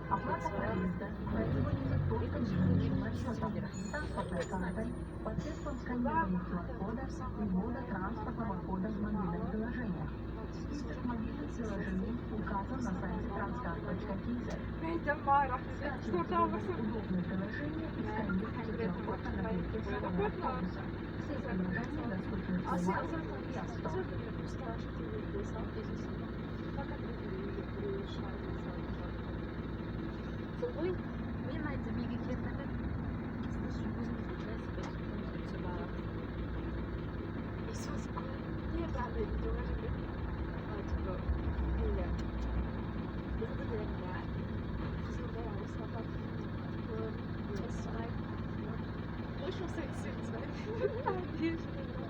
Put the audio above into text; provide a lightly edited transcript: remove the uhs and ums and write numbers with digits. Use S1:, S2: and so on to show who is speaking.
S1: Оплата проезда, проезд только жилищным расчетом, транспортной картой, посредством сканирования QR-кода и ввода транспортного кода в мобильном приложении. Список мобильных приложений указан на сайте transkart.kz. Скачивайте удобные приложения и сканируйте QR-код на наклейке школьного автобуса. Все приложения доступны в Play и App Store.
S2: Собой мне нравится бегать лет на
S3: Ich muss jetzt